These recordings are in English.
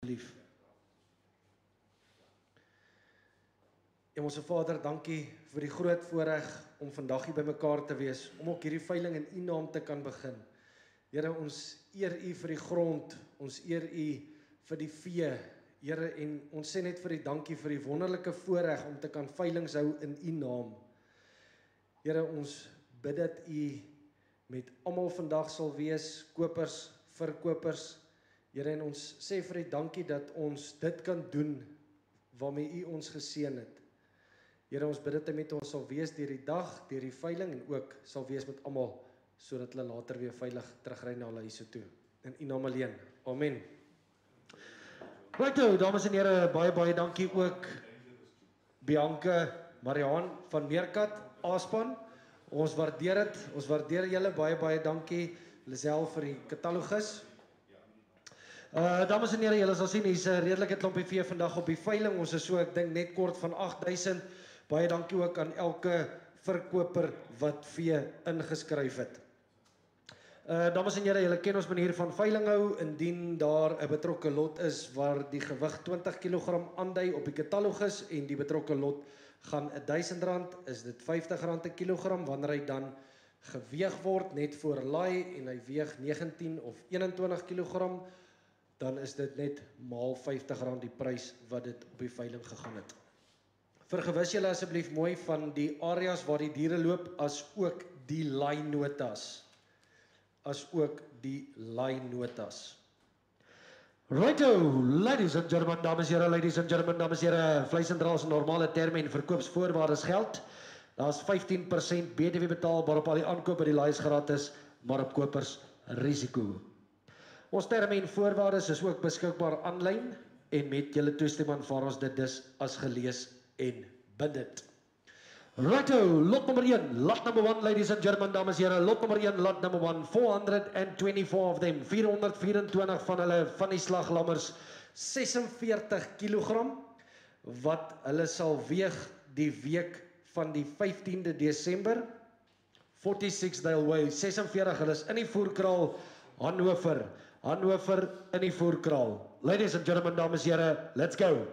asseblief. Hemelse Vader, dankie vir die groot voorreg om vandag hier bymekaar te wees, om ook hierdie veiling in U naam te kan begin. Here, ons eer U vir die grond, ons eer U vir die vee, Here, en ons sê net vir U dankie vir die wonderlike voorreg om te kan veilings hou in U naam. Here, ons bid dat U met almal vandag sal wees, kopers, verkopers. Here, en ons sê vir U dankie dat ons dit kan doen waarmee U ons geseën het. Here, ons bid dit met ons sal wees deur die dag, deur die veiling en ook sal wees met almal, sodat hulle later weer veilig terugry na hulle huise toe. In U naam alleen. Amen. Righto, dames en here, baie dankie ook Bianca Mariaan van Meerkat, Aspan. Ons waardeer julle, baie dankie Lisel vir die katalogus. Dames en here, julle sal sien, hier's 'n redelike klompie vee vandag op die veiling. Ons is so, ek dink net kort van 8000. Baie dankie ook aan elke verkoper wat vee ingeskryf het. Dames en here, julle ken ons manier van veiling hou. Indien daar 'n betrokke lot is waar die gewig 20 kg aandui op die katalogus en die betrokke lot gaan R1000, is dit R50 'n kilogram. Wanneer hy dan geweeg word net voor laai en hy weeg 19 of 21 kg, dan is dit net maal R50 die prys wat dit op die veiling gegaan het. Vergewis julle asseblief mooi van die areas waar die diere loop, as ook die laai-notas. Righto, ladies and gentlemen, dames en here, vleis en draal is 'n normale terme en verkoopsvoorwaardes geld. Daar's 15% BTW betaalbaar op al die aankope, die laai is gratis, maar op kopers risiko. Ons terme en voorwaardes is ook beskikbaar aanlyn en met julle toestemming aanvaar ons dit dus as gelees en bindend. Righto, lot nummer 1, lot number 1, ladies and gentlemen, dames en here, lot nummer 1, lot number 1, 424 of them, 424 van hulle, van die slaglammers, 46 kg, wat hulle sal weeg die week van die 15de Desember, 46 they'll weigh, 46, hulle is in die voerkraal, Hannover in die voerkraal. Ladies and gentlemen, dames en here, let's go.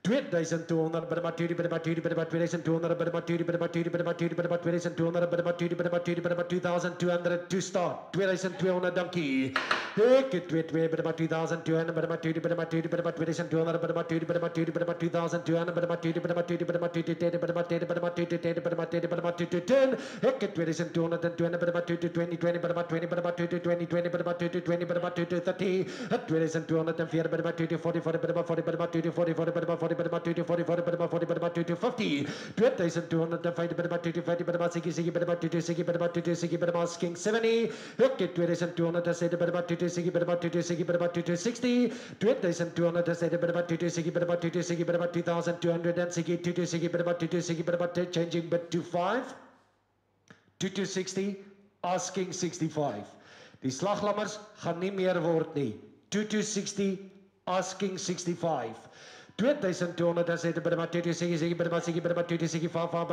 2200 by the Maturi, by the Maturi, by the 2200, by the Maturi, by the Maturi, by the Maturi, by the 2200, by the Maturi, by the Maturi, by the 2200 to start. 2200 donkey. Ek het 22 by the 2200, by the Maturi, by the Maturi, by the 2200, by the Maturi, by the Maturi, by the 2200, by the Maturi, by the Maturi, by the Maturi, by the Maturi, by the Maturi, by the Maturi, by the Maturi 10. Ek het 2220 by the Maturi 2020, by the Maturi, by the Maturi 2020, by the Maturi 20, by the Maturi 30. 2204 by the Maturi 40, by the 40, by the Maturi 40, by the 40. By the Maturi 40, by the Maturi 50, 2205 by the Maturi 50, by the Maturi, by the Maturi, by the Maturi, by the Masking 70, 2200 said by the Maturi, by the Maturi, by the Maturi 60, 2200 said by the Maturi, by the Maturi, by the Maturi 2200 and Sigi 22 by the Maturi, by the Maturi, changing but to 5, 2260, asking 65. Die slaglammers gaan nie meer word nie. 2260, asking 65. 2200 as it by the Maturi, by the Masiki, by the Maturi, by the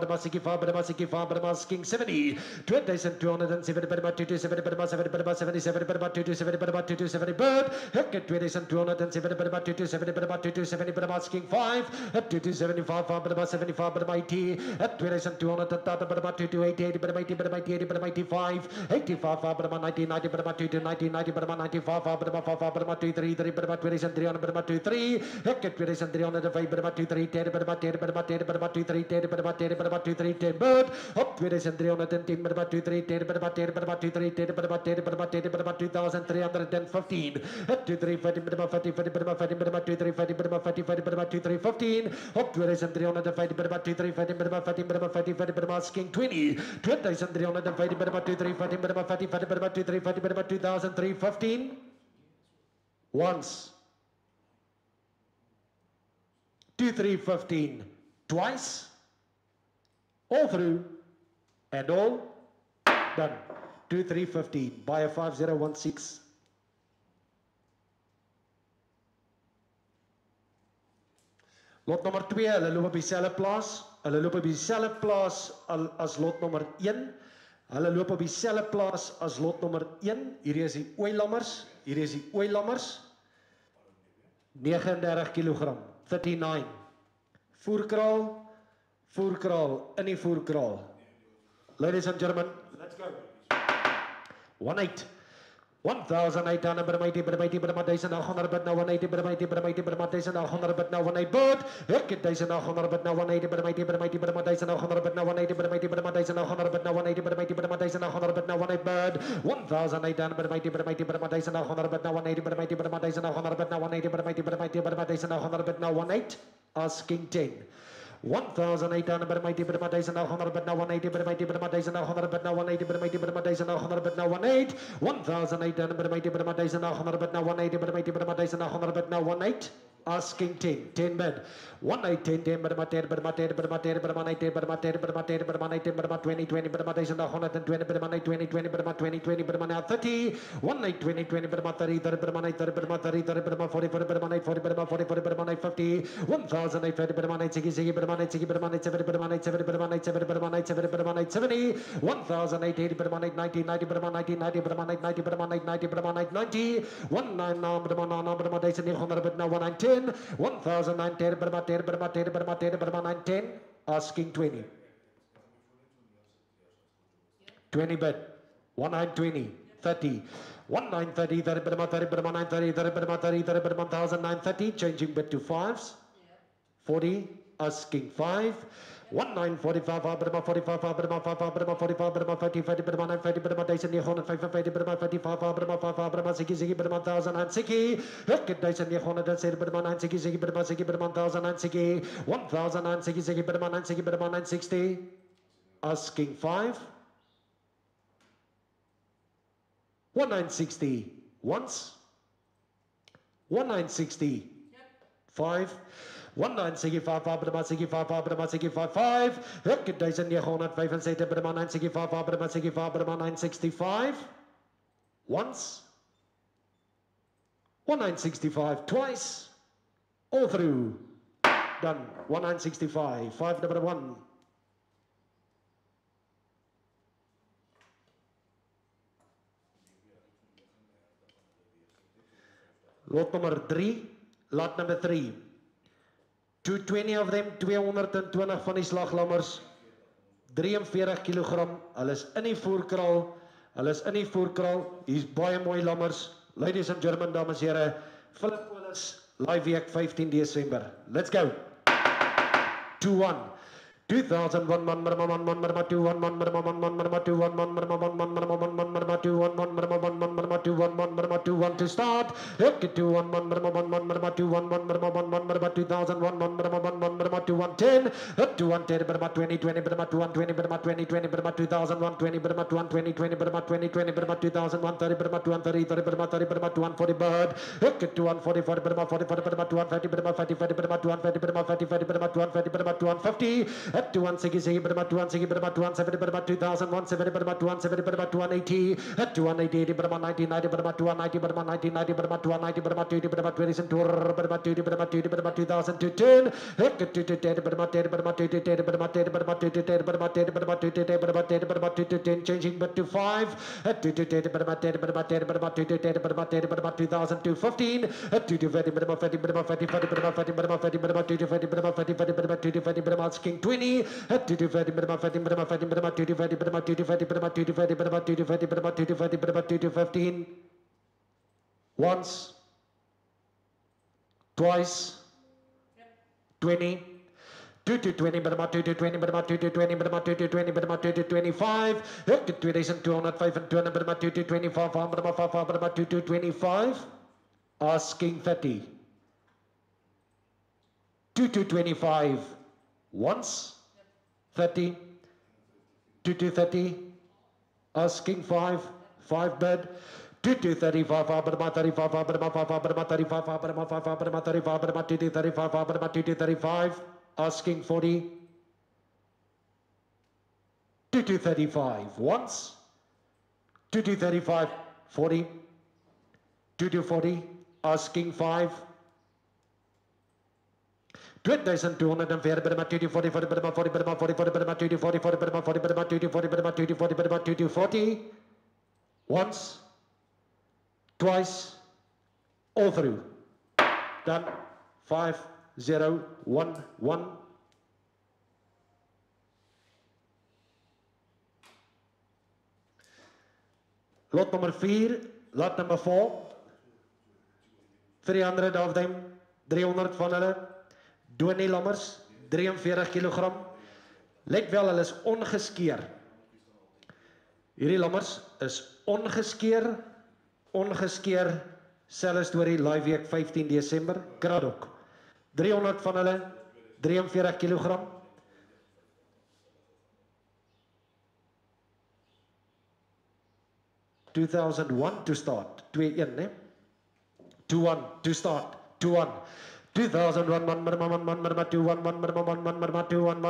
Masiki, by the Masiki, by the Masking 70, 2207 by the Maturi, 70 by the Masiki, by the 77 by the Maturi, 70 by the Maturi, 70 bird, Heket 2207 by the Maturi, 70 by the Maturi, 70 by the Masking 5, at 275 by the 75 by the Mighty, at 2200 at the Maturi, 88 by the Mighty, by the Mighty, 80 by the Mighty 5, 85 by the 90, 90 by the Maturi, 90, 90 by the 95 by the 5 by the Maturi 3, 3 by the Maturi, 300 by the Maturi 3, Heket 2305 by the Maturi 3, 10 by the Maturi, by the Maturi, by the Maturi 3, 10 by the Maturi, by the Maturi 3, 10 bird, up 2310 by the Maturi 3, 10 by the Maturi, by the Maturi 3, 10 by the Maturi, by the Maturi, by the Maturi 2315, up 2350 by the Maturi 50 by the Maturi, by the Maturi 350 by the Maturi 50 by the Maturi 315, up 2305 by the Maturi 350 by the Maturi, by the Maturi 50 by the Masking 20, 2305 by the Maturi 350 by the Maturi 50 by the Maturi 350 by the Maturi 2315, once. 2315 twice, all through, and all done. 2315 by a 5016. Lot nummer 2, hulle loop op dieselfde plaas. Hulle loop op dieselfde plaas as lot nummer 1. Hulle loop op dieselfde plaas as lot nommer 1. Hierdie is die Ooilammers. Hierdie is die Ooilammers. 39 kg. 39. Voerkraal. Voerkraal. In die voerkraal. Ladies and gentlemen, let's go. 18. 1,800 per mighty, per mighty, per mighty, 100 but now 180 per mighty, per mighty, per mighty, 100 but now 180 bird. Hek it 100 but now 180 per mighty, per mighty, per mighty, 100 but now 180 per mighty, per mighty, 100 but now 180 per mighty, per mighty, 100 but now 180 bird. 1,800 per mighty, per mighty, per mighty, 100 but now 180 per mighty, per mighty, 100 but now 180 per mighty, per mighty, per mighty, 100 but now 18. Asking 10. 1,800 per mighty, per mighty, 100 but now 180 per mighty, per mighty, 100 but now 180 per mighty, per mighty, 100 but now 18. 1,800 per mighty, per mighty, 100 but now 180 per mighty, per mighty, 100 but now 18. Asking 10. 10 bid. 1,810 10 per mighty, per mighty, per mighty, per mighty, per mighty, per mighty, per mighty, per mighty, 20 20 per mighty, 120 per mighty, 20 20 per mighty, 20 20 per mighty, 30. 1,820 20 per mighty, 30 per mighty, 30 per mighty, 30 per mighty, 40 per mighty, 40 per mighty, 40 per mighty, 50. 1,850 per mighty, 60 per mighty, 60 per mighty, 70 per mighty, 70 per mighty, 70 per mighty, 70 per mighty, 70. 1,880 per mighty, 90 90 per mighty, 90 per mighty, 90 per mighty, 90 per mighty, 90. 1,900 per mighty, 900 per mighty, 110. 1,910 per mighty, per mighty, per mighty, per mighty, 10. Asking 20. 20 bid. 1,920. 30. 1,930, 30 per mighty, 30 per mighty, 30 per mighty, 30 per mighty, 1,930. Changing bid to 5s. 40. Asking 5. 1,945 per mighty, 45 per mighty, 45 per mighty, 45 per mighty, 50 per mighty, 50 per mighty, 950 per mighty, 55 per mighty, 55 per mighty, 60 per mighty, 1,060. 1,960 per mighty, 60 per mighty, 60 per mighty, 1,060. 1,960 per mighty, 60 per mighty, 60. Asking 5. 1,960 once. 1,960 5. 1,965 per mighty, 65 per mighty, 65 5. 1,965 per mighty, 65 per mighty, 65 per mighty, 965 once. 1,965 twice. All through. Done. 1,965. 5 number 1. Lot number 3. Lot number 3. 220 of them, 220 van die slaglammers, 43 kg, hulle is in die voerkraal, hier is baie mooi lammers, ladies and gentlemen, dames en here, Philip Willis, live week 15 December, let's go, 2-1, 2001 man marma 2-1 man marma 2-1 man marma 2-1 to start. Hit 2-1 man marma 2-1 man marma 2001 man marma 2-1-10. Hit 2-1-10 marma 20-20 marma 2-1-20 marma 20-20 marma 2001-20 marma 2-1-20 marma 20-20 marma 2001-30 marma 2-1-30 marma 30 marma 2-1-40 bird. Hit 2-1-40 marma 40 marma 2-1-30 marma 50 marma 2-1-30 marma 50 marma 2-1-30 marma 2-1-50. At 2-1-60 berma 2-1-60 berma 2-1-70 berma 2001-70 berma 2-1-70 berma 2-1-80 at 2-1-80 berma 90-90 berma 2-1-90 berma 90-90 berma 2-1-90 berma 20 berma 20 berma 20 berma 20 berma 2010 at 2-10 berma 10 berma 10 berma 10 berma 10 berma 10 berma 10 berma 10 berma 10 changing but to 5 at 2-10 berma 10 berma 10 berma 10 berma 10 berma 2015 at 2-20 berma 50 berma 50 berma 50 berma 50 berma 2-20 berma 50 berma 2-20 berma asking 20 at 2-20 berma 50 berma 50 berma 2-20 berma 2-20 berma 2-20 berma 2-20 berma 2-20 berma 2-15 once twice 20 2-20 berma 2-20 berma 2-20 berma 2-20 berma 2-25 at 2,205 and 200 berma 2-25 berma 5 berma 2-25 asking 30 2-25 once 30 2-30 asking 5 bid 2-35 berma 35 berma 5 berma 35 berma 5 berma 35 berma 2-35 berma 2-35 asking 40 2-35 once 2-35 40 2-40 asking 5 2204 Burma 240 40 Burma 40 Burma 40 40 Burma 240 40 Burma 40 Burma 240 Burma 240 Burma 240 once, twice, all through. Done. 5 0 1 1. Lot number 4, lot number 4. 300 of them, 300 van hulle. Donnie Lammers, 43 kilogram. Let wel, hulle is ongeskeer. Hierdie lammers is ongeskeer, selfe storie, live week 15 Desember, Kraddock. 300 van hulle, 43 kilogram. $2,001 to start, 2-1, né? 2-1 to start, 2-1. 2001 290 Burma 290 2001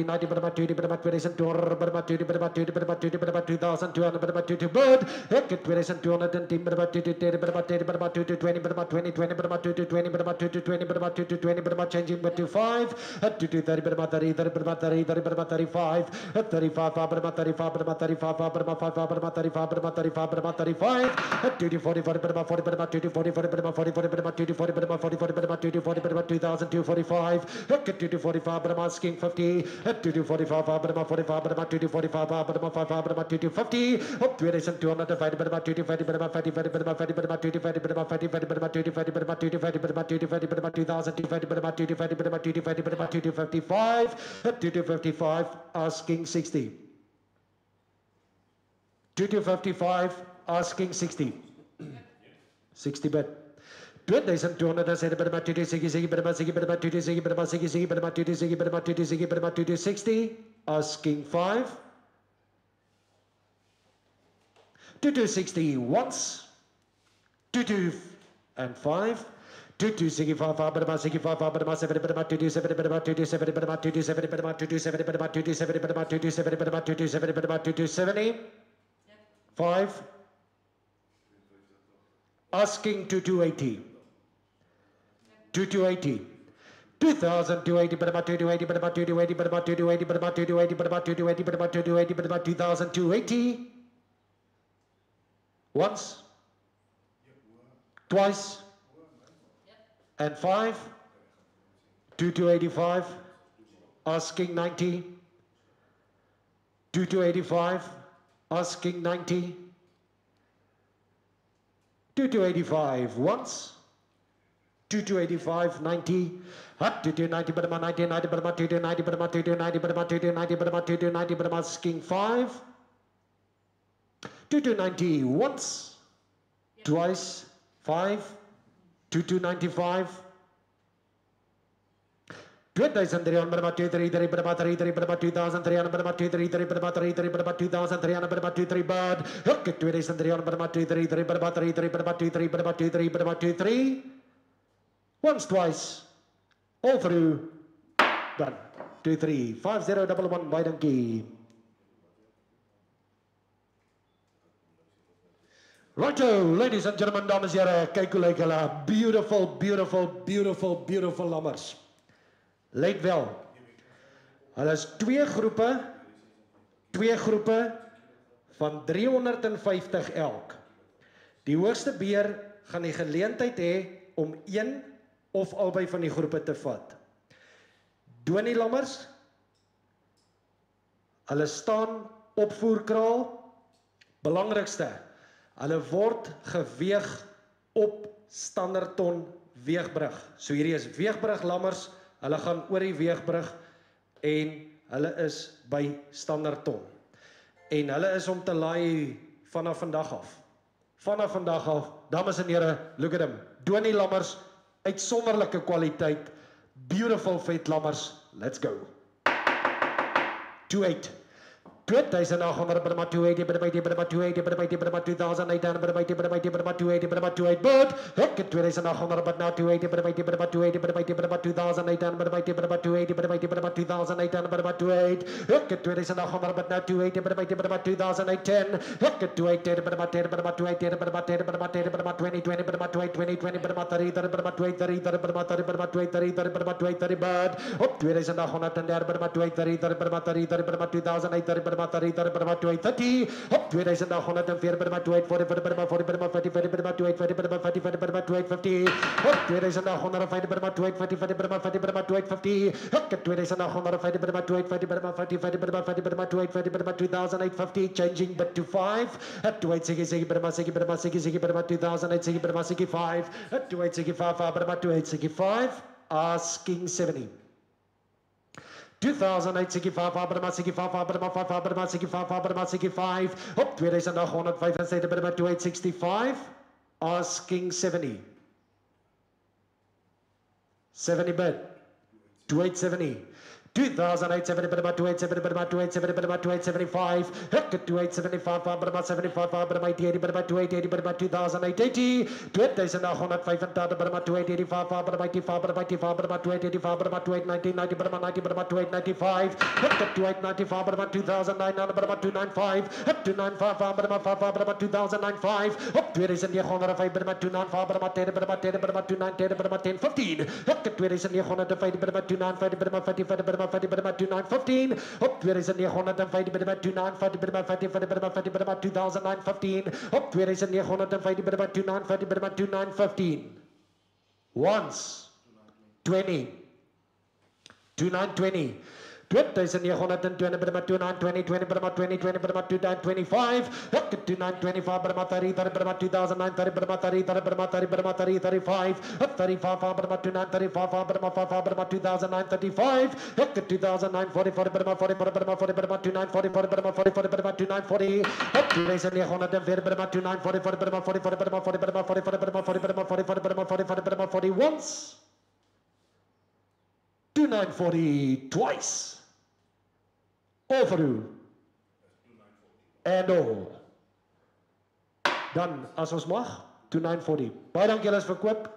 1990 Burma 20 Burma 2200 Burma 20 Burma 20 Burma 20 Burma 2200 Burma 20 bird 2210 Burma 20 Burma 20 Burma 2020 Burma 2020 Burma 2020 Burma 2020 Burma 2020 Burma changing to 5 30 Burma 30 Burma 30 Burma 35 35 Burma 35 Burma 35 Burma 5 Burma 35 Burma 35 Burma 35 40 Burma 40 Burma 40 Burma 40 Burma 40 Burma 40 Burma 40 Burma 2245 245 Burma asking 50 245 Burma 45 Burma 245 Burma 5 Burma 250 2205 Burma 250 Burma 50 Burma 50 Burma 250 Burma 50 Burma 250 Burma 250 Burma 250 Burma 2050 Burma 250 Burma 250 Burma 255 255 asking 60 2255 asking 60 60 bid 2200 Burma 260 Burma 60 Burma 260 Burma 60 Burma 260 Burma 260 Burma 260 asking 5 2260 once 22 and 5 2265 Burma 65 Burma 7 Burma 227 Burma 227 Burma 227 Burma 227 Burma 227 Burma 227 Burma 227 Burma 270 5 asking 2280 2280 2280 Burma 2280 Burma 2280 Burma 2280 Burma 2280 Burma 2280 Burma 2280 Burma 2280 once twice and 5 2285 asking 90 2285 asking 90 2285 once 2285 90 2290 Burma 1990 Burma 2290 Burma 2290 Burma 2290 Burma 2290 Burma asking 5 2290 once twice 5 2295 2300 Burma 233 Burma 33 Burma 2300 Burma 233 Burma 33 Burma 2300 Burma 23 bird 2300 Burma 233 Burma 33 Burma 23 Burma 23 Burma 23 once twice all through done 23 5011 by donkey. Righto, ladies and gentlemen, dames en heren, kyk hoe lyk hulle, beautiful, beautiful, beautiful, beautiful lammers. Let wel, hulle is twee groepe van 350 elk. Die hoogste beer gaan die geleentheid hê om een of albei van die groepe te vat. Donnie lammers, hulle staan opvoerkraal, belangrikste, hulle word geweeg op standaardton weegbrug. So hierdie is weegbrug lammers, hulle gaan oor die weegbrug en hulle is by standaardton. En hulle is om te laai vanaf vandag af. Vanaf vandag af, dames en here, look at them. Donnie lammers, uitsonderlike kwaliteit, beautiful vet lammers, let's go. 28. 2,800 Burma 280 Burma 280 Burma 2,800 Burma 280 Burma 28 bird hook 2,800 but now 280 Burma 280 Burma 2,800 Burma 280 Burma 2,800 Burma 28 hook 2,800 but now 280 Burma 2,810 hook 280 Burma 10 Burma 280 Burma 10 Burma 10 Burma 20 20 Burma 20 20 Burma 30 Burma 20 30 Burma 30 Burma 20 30 Burma 20 30 bird up 2,800 and there Burma 20 30 Burma 30 30 Burma 2,830 Burma 30 Burma 230 up 2,104 Burma 240 Burma 40 Burma 40 Burma 240 Burma 40 Burma 250 up 2,105 Burma 240 Burma 40 Burma 250 up 2,105 Burma 240 Burma 40 Burma 40 Burma 240 Burma 2,850 changing but to 5 at 2,860 Burma 60 Burma 60 Burma 2,860 Burma 65 at 2,865 Burma 2,865 asking 70 2,865 Burma 65 Burma 5 Burma 65 Burma 65 up 2,105 and say the Burma 2,865 asking 70 bid 2,870 2,870 Burma 2,870 Burma 2,870 Burma 2,875 2,875 Burma 75 Burma 880 Burma 2,880 Burma 2,880 2,105 Burma 2,885 Burma 85 Burma 85 Burma 2,885 Burma 2,890 90 Burma 90 Burma 2,895 2,895 Burma 2,900 Burma 2,95 2,955 Burma 5 Burma 2,095 up 2,905 Burma 2,95 Burma 10 Burma 10 Burma 2,910 Burma 1015 2,905 Burma 2,95 Burma 55 Burma 50 Burma 2,915 up 2,905 Burma 2,950 Burma 50 Burma 50 Burma 2,915 up 2,950 Burma 2,950 Burma 2,915 once 20 2,920 2,920 Burma 2,920 20 Burma 20 20 Burma 2,925 up to 2,925 Burma 30 30 Burma 2,930 Burma 30 30 Burma 30 Burma 30 35 up 35 Burma 2,935 Burma 5 Burma 2,935 up to 2,940 40 Burma 40 Burma 40 Burma 2,940 40 Burma 40 40 Burma 2,940 up to 2,940 Burma 2,940 40 Burma 40 40 Burma 40 Burma 40 40 Burma 40 Burma 40 40 Burma 40 40 Burma 40 once 2,940 twice all through and all dan as ons mag 2,940 baie dankie julle is verkoop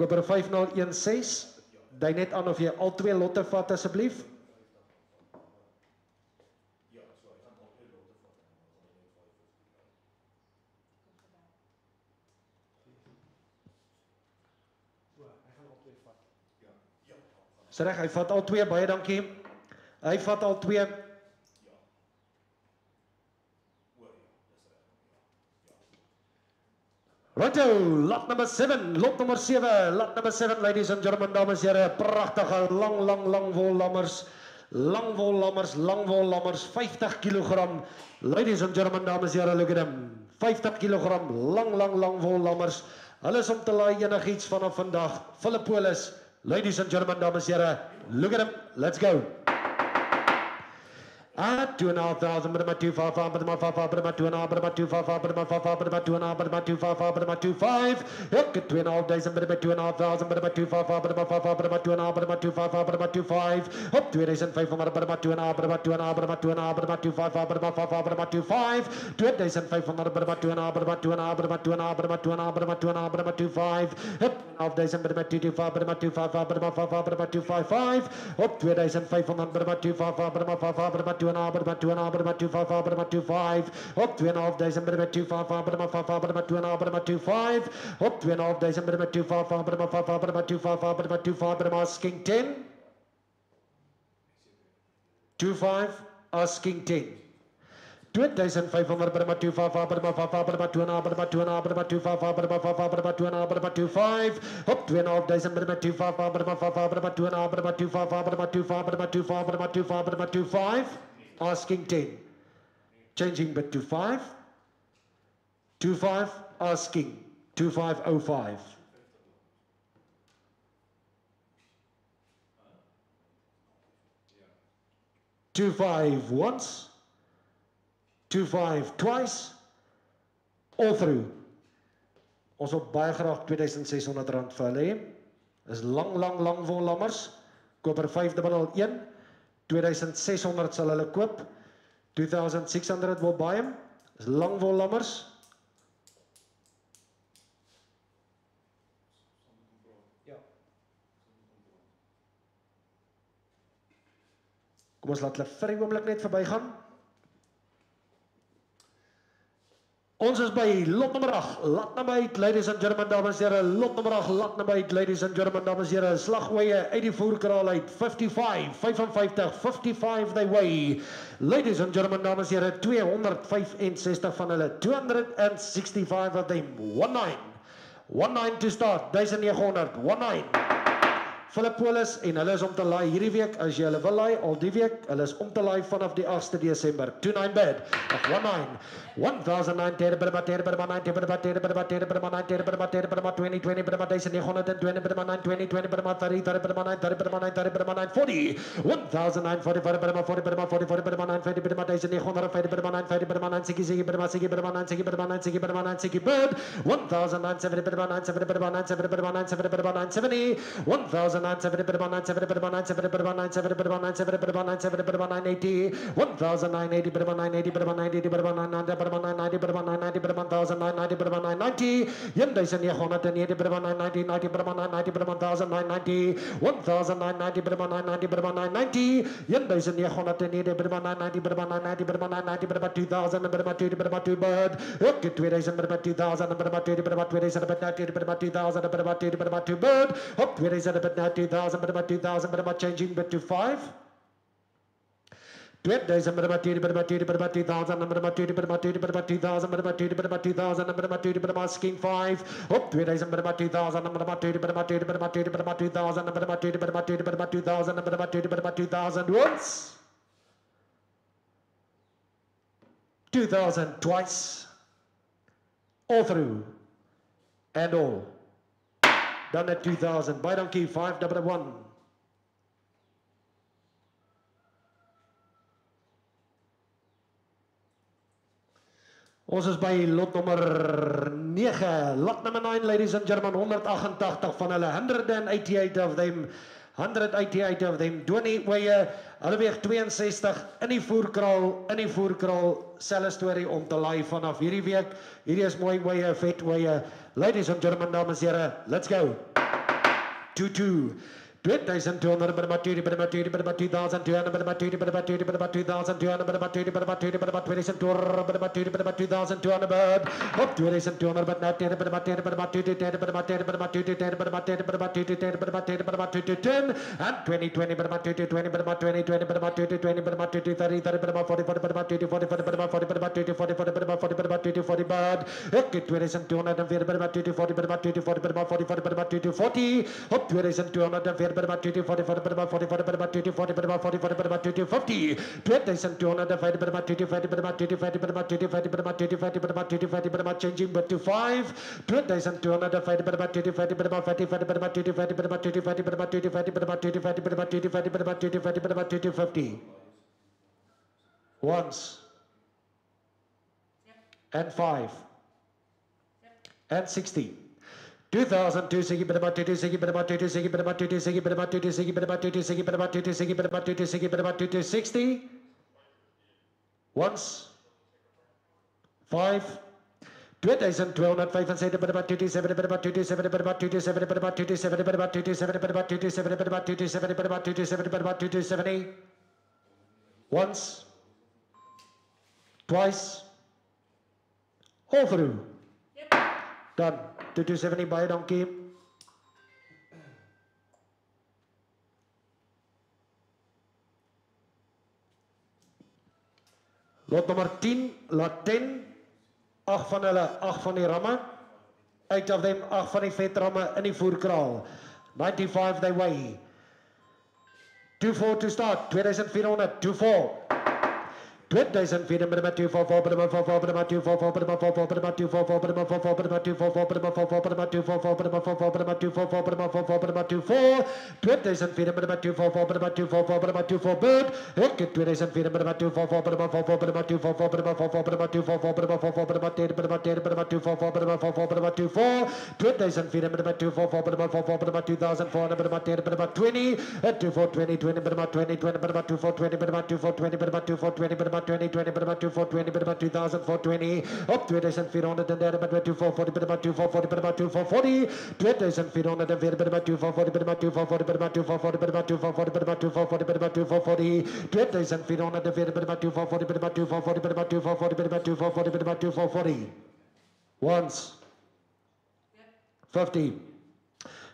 koper 5016 dui net aan of jy al twee lotte vat asseblief Is reg, hy vat al twee, baie dankie. Hy vat al twee. Righto, lot number 7, lot number 7, ladies and gentlemen, dames en here, pragtige, lang wol lammers, 50 kilogram, ladies and gentlemen, dames en here, look at them, 50 kilogram, lang wol lammers, hulle is om te laai enigiets vanaf vandag, Philippolis, ladies and gentlemen, dames en here, look at him. Let's go. 2,500 Burma 255 Burma 55 Burma 2,5 Burma 255 Burma 55 Burma 2,5 Burma 255 Burma 25 2,500 Burma 2,500 Burma 255 Burma 55 Burma 2,5 Burma 255 Burma 25 up 2,500 Burma 2,5 Burma 2,5 Burma 2,5 Burma 255 Burma 55 Burma 25 2,500 Burma 2,5 Burma 2,5 Burma 2,5 Burma 2,5 Burma 2,5 Burma 25 up 2,500 Burma 225 Burma 255 Burma 55 Burma 255 up 2,500 Burma 255 Burma 55 Burma 2,5 Burma 2,5 Burma 255 Burma 25 up 2,500 Burma 255 Burma 55 Burma 2,5 Burma 25 up 2,500 Burma 255 Burma 55 Burma 255 Burma 25 Burma asking 10 25 asking 10 2,500 Burma 255 Burma 55 Burma 2,5 Burma 2,5 Burma 255 Burma 55 Burma 2,5 Burma 25 up 2,500 Burma 255 Burma 55 Burma 2,5 Burma 255 Burma 25 Burma 25 Burma 25 Burma 25 asking 10 changing bit to 5 25 asking 2505 25 once 25 twice all through ons wil baie graag R2,600 vir hulle hê Is lang vol lammers. Koper 511. 2600 sal hulle koop. 2600 wil buy hom. Is lang vol lammers. Kom ons laat hulle vir 'n oomblik net verbygaan. Ons is by lot nommer 8, lot number 8, ladies and gentlemen, dames en here, lot nommer 8, lot number 8, ladies and gentlemen, dames en here, slagweë uit die voerkraal uit, 55, 55 they weigh, ladies and gentlemen, dames en here, 265 van hulle, 265 of them, 19 to start, 1900, 19. Philip Polis en hulle is om te laai hierdie week, as jy hulle wil laai, al die week, hulle is om te laai vanaf die 8ste Desember, 29 bid, of 19, 1009, 20, 20, 30, 2000, but about changing bit to 5. 2000, but about 2000, but about 2000, but about 2000, but about 2000, but about 2000, but about 2000, but about 2000, but about asking 5. Up 2000, but about 2000, but about 2000, but about 2000, but about 2000, but about 2000, but about 2000, but about 2000, but about 2000, but about 2000, but about 2000 once. 2000 twice. All through. And all. Done at 2000. By donkey 511. Ons is by lot nummer 9. Lot number 9, ladies and gentlemen, 188 van hulle, 188 of them. 188 of them, Donnie weigh, hulle weeg 62 in die voerkraal, selfe storie om te laai vanaf hierdie week. Hierdie is mooi weigh, vet weigh. Ladies and gentlemen, dames en here, let's go. 2-2. 2200, but about 20, but about 20, but about 2200, but about 20, but about 20, but about 2200, but about 20, but about 20, but about 2200, but about 20, but about 2200, but up 2200, but not 10, but about 10, but about 20, 10, but about 10, but about 20, 10, but about 10, but about 20, 10, but about 10, but about 20, 10, and 20, 20, but about 20, 20, but about 20, 20, but about 20, 20, but about 20, 30, 30, but about 40, 40, but about 20, 40, 40, but about 40, but about 20, 40, 40, but about 40, but about 20, 40, but okay, 2200, but about 20, 40, but about 20, 40, but about 40, 40, but about 20, 40, up 2200, but about 20, 40, but about 40, but about 20, 40, but about 40, but about 20, 50, 2200 divided by about 20, but about 20, but about 20, but about 20, but about 20, but about changing but to 5, 2200 divided by about 20, but about 40, but about 20, but about 20, but about 20, but about 20, but about 20, but about 20, but about 20, 50. Once. And 5. And 60. 2000, 2 sigi, but about 2 sigi, but about 2 sigi, but about 2 sigi, but about 2 sigi, but about 2 sigi, but about 2 sigi, but about 2 sigi, but about 2 60. Once. 5. 2205 but about 27, but about 27, but about 27, but about 27, but about 27, but about 27, but about 27, but about 27, but about 270. Once. Twice. All through. Done. 2270 by donkey. Lot nummer 10, lot 10. 8 van hulle, 8 van die ramme. 8 of them, 8 van die vetramme in die voerkraal. 95 they weigh. 2-4 to start. 2400, 2-4. 2000 feet, number 244, number 44, number 244, number 44, number 244, number 44, number 244, number 44, number 244, number 44, number 244, number 44, number 24, 2000 feet, number 244, number 244, number 24, bird, okay, 2000 feet, number 244, number 44, number 244, number 44, number 244, number 44, number 10, number 10, number 244, number 44, number 24, 2000 feet, number 244, number 44, number 2004, number 10, number 20, 2420, 20, number 20, 20, number 2420, number 2420, number 2420, number 20, 20, number 2420, number 200420, up 2000 feet on the number 2440, number 2440, number 2440, 2000 feet on the number 2440, number 2440, number 2440, number 2440, number 2440, number 2440, 2000 feet on the number 2440, number 2440, number 2440, number 2440, number 2440. Once. 50.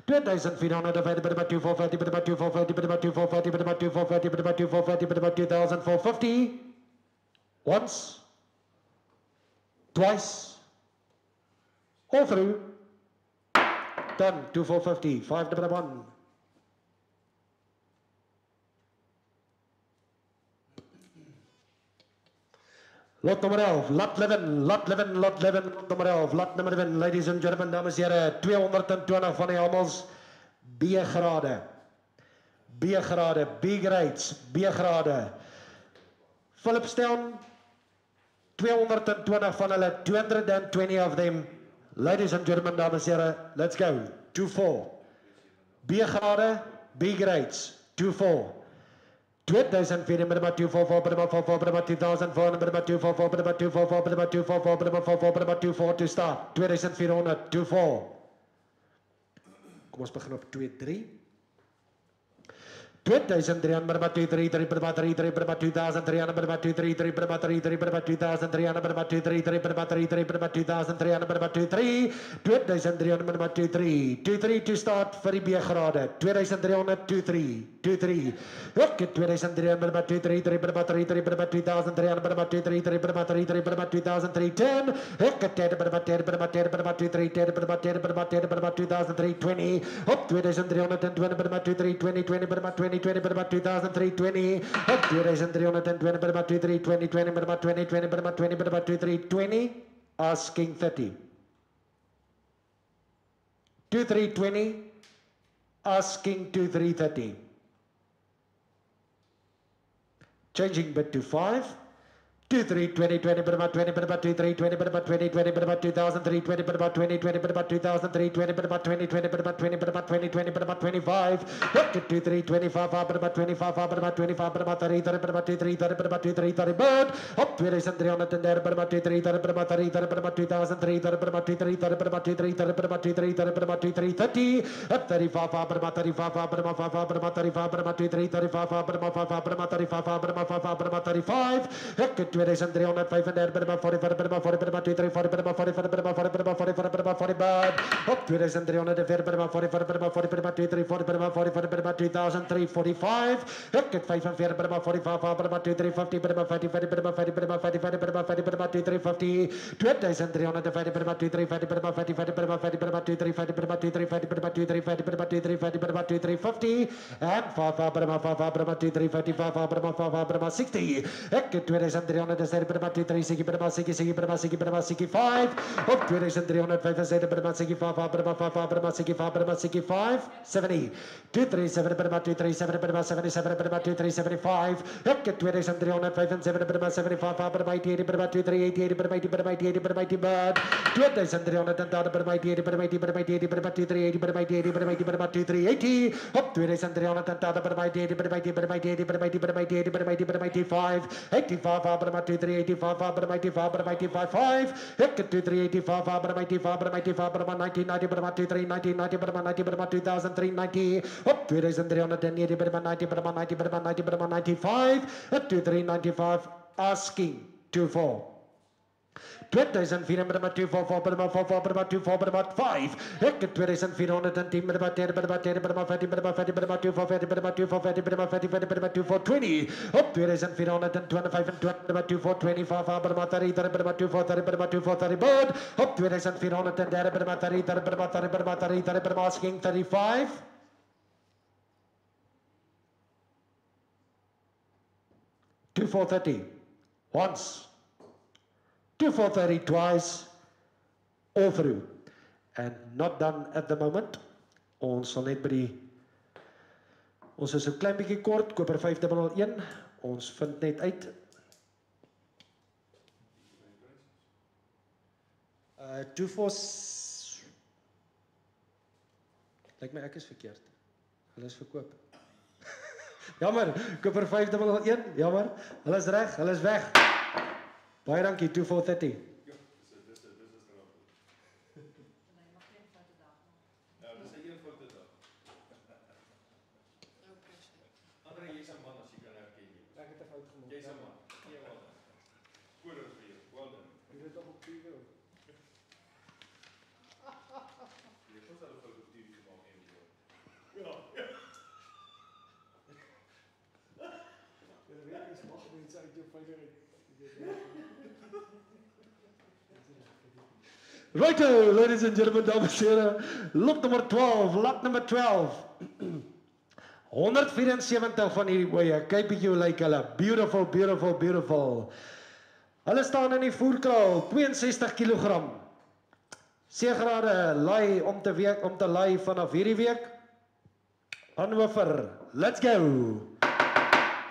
2000 feet on the divided by 2450, by 2450, by 2450, by 2450, by 2450, by 2450. Once, twice, all through. Done. 2450. 5 number 1. Lot nummer 11, lot 11, lot 11, lot 11, lot nummer 11, lot nummer 11, ladies and gentlemen, dames en heren, 220 van die hamels, B-grade, B-grade, B-grades, B-grade. Philipstown, 220 van hulle, 220 of them, ladies and gentlemen, dames en heren, let's go, 2-4, B-grade, B-grades, 2-4. 2000 feet, number 244, number 44, number 2004, number 244, number 244, number 244, number 44, number 24 to start. 2000 feet on it, 24. Kom ons begin op 2-3. 2300, number 233, number 33, number 2003, number 233, number 33, number 2003, number 233, number 33, number 2003, number 23, 2300, number 23, 23 to start vir die B-grade, 2300, 23, 23, okay, 2300, number 233, number 33, number 2003, number 233, number 33, number 2003, 10, okay, 10, number 10, number 10, number 23, 10, number 10, number 10, number 2003, 20, up 2320, number 23, 20, 20, number 20, 20, number 2003, 20, up 2320, number 23, 20, 20, number 20, 20, number 20, number 23, 20, asking 30. 2320, asking 2330. Changing bid to 5. 23, 20, 20, but about 20, but about 23, 20, but about 20, 20, but about 2003, 20, but about 20, 20, but about 2003, 20, but about 20, 20, but about 20, but about 20, 20, but about 25. Look at 23, 25, but about 25, but about 25, but about 30, 30, but about 23, 30, but about 23, 30, but up 2300 and there, but about 23, 30, but about 30, 30, but about 2003, 30, but about 23, 30, but about 23, 30, but about 23, 30, but about 23, 30, up 35, but about 35, but about 5, but about 35, but about 23, 35, but about 5, but about 35, but about 5, but about 35. Look at 2305 and there, but about 40, but about 40, but about 23, 40, but about 40, but about 40, but about 40, but about 40, but up 2300 and there, but about 40, but about 40, but about 23, 40, but about 40, but about 2345. Look at 5 and 4, but about 45, but about 2350, but about 50, but about 50, but about 50, but about 50, but about 2350. 2350, but about 2350, but about 50, but about 50, but about 2350, but about 2350, but about 2350, but about 2350, but about 2350, and 5, but about 5, but about 2350, 5, but about 5, but about 60. Look at 2300. But about 2360, but about 60, but about 60, but about 65. Up 2305, but about 65, but about 5, but about 65, but about 65, 70. 237, but about 237, but about 77, but about 2375. Look at 2305 and 7, but about 75, but about 80, but about 2380, but about 80, but about 80, but about 80, but 2300 and but about 80, but about 80, but about 80, but about 2380, but about 80, but about 80, but about 2380. Up 2300 and but about 80, but about 80, but about 80, but about 80, but about 80, but about 80, but about 85, 85, but about 2385, but about 85, but about 85, 5. Look at 2385, but about 85, but about 85, but about 1990, but about 2390, but about 90, but about 2390. Up 2380, but about 90, but about 90, but about 90, but about 95. At 2395, asking 24. 2000 feet, but about 244, but about 44, but about 24, but about 5. Look at 2000 feet on it, and team, but about 10, but about 10, but about 50, but about 50, but about 2450, but about 2450, but about 50, but about 2420. Up 2000 feet on it, and 25 and 20, but about 2425, but about 30, but about 2430, but about 2430, but up 2000 feet on it, and there, but about 30, but about 30, but about 30, but about asking 35. 2430. once, 2 430 twice, all through. And not done at the moment. Ons sal net by die, ons is 'n klein bietjie kort, koper 501, ons vind net uit. 2 4 lyk my ek is verkeerd. Hulle is verkoop. Jammer, koper 501, jammer. Hulle is reg, hulle is weg. Baie dankie, 2 430. Righto, ladies and gentlemen, dames en heren, lot nummer 12, 174 van hierdie boeie, kyk bietjie hoe lyk hulle, beautiful, beautiful, beautiful. Hulle staan in die voerkraal, 62 kilogram. Seegrade laai om te laai vanaf hierdie week. Hannover, let's go.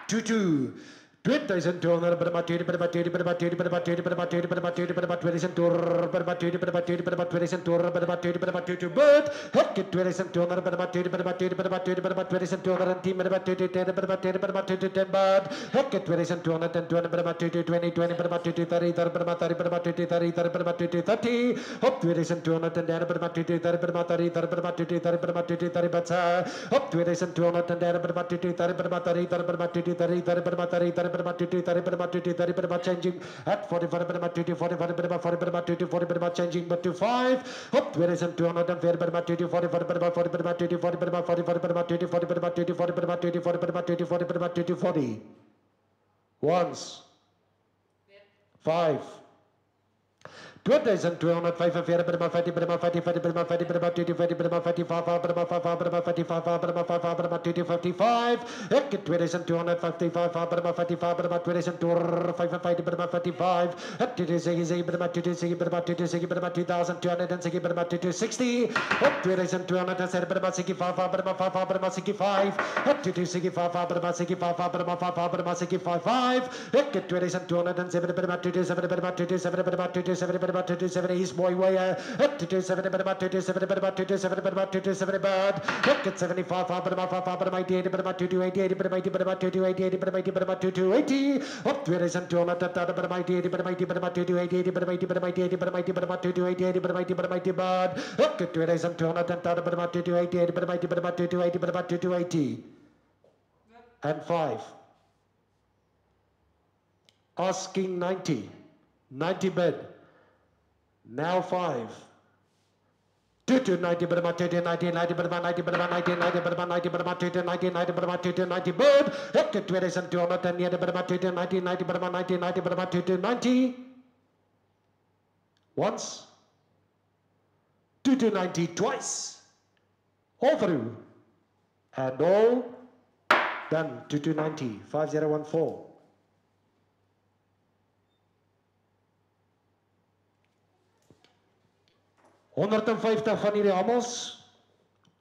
2-2. 2200 per materie per materie per materie per materie per materie per materie per materie centaur per materie per materie per materie centaur per materie per materie bird hek 2200 per materie per materie per materie per materie centaur en team per materie per materie per materie 10 bird hek 2220 per materie 2020 per materie 30 per materie per materie 30 per materie 30 hop 2210 per materie 30 per materie 30 per materie 30 per materie 30 batsa hop 2210 per materie 30 per materie 30 per materie 30 per materie 30 per changing at 45 per matiti 45 per matiti 40 per changing but to 5 up 2204 per matiti 44 per 40 per matiti 40 per 44 per matiti 40 per matiti 40 per matiti 40 per matiti 40 per matiti 40 once 5 2245 per matiti per matiti per matiti per matiti 40 per matiti 55 per matiti 55 per matiti 55 per matiti 55 ek 2255 per matiti 55 per matiti 55 per matiti 5 ek 26 per matiti 6 per matiti 6 per matiti 1206 per matiti 60 op 2207 per matiti 55 per matiti 5 per matiti 5 ek 25 per matiti 55 per matiti 5 per matiti 55 ek 2207 per matiti 7 per matiti 7 per matiti 7 per matiti 7 East Boy way up to 7 per matiti 7 per matiti 7 per matiti 7 bad look at 75 per matiti per matiti per matiti 88 per matiti per matiti 88 per matiti per matiti 80 up 2200 per matiti per matiti per matiti 88 per matiti per matiti per matiti per matiti 88 per matiti per matiti bad look at 2200 per matiti 88 per matiti per matiti 80 per matiti 80 and 5 asking 90 bid now 5 90 per matiti 90 per matiti per matiti 90 per matiti per matiti 90 per matiti 90 bid ek 2209 per matiti 90 per matiti 90 per matiti 90 once 90 twice all through and all done 90 5014 150 van hierdie hamels,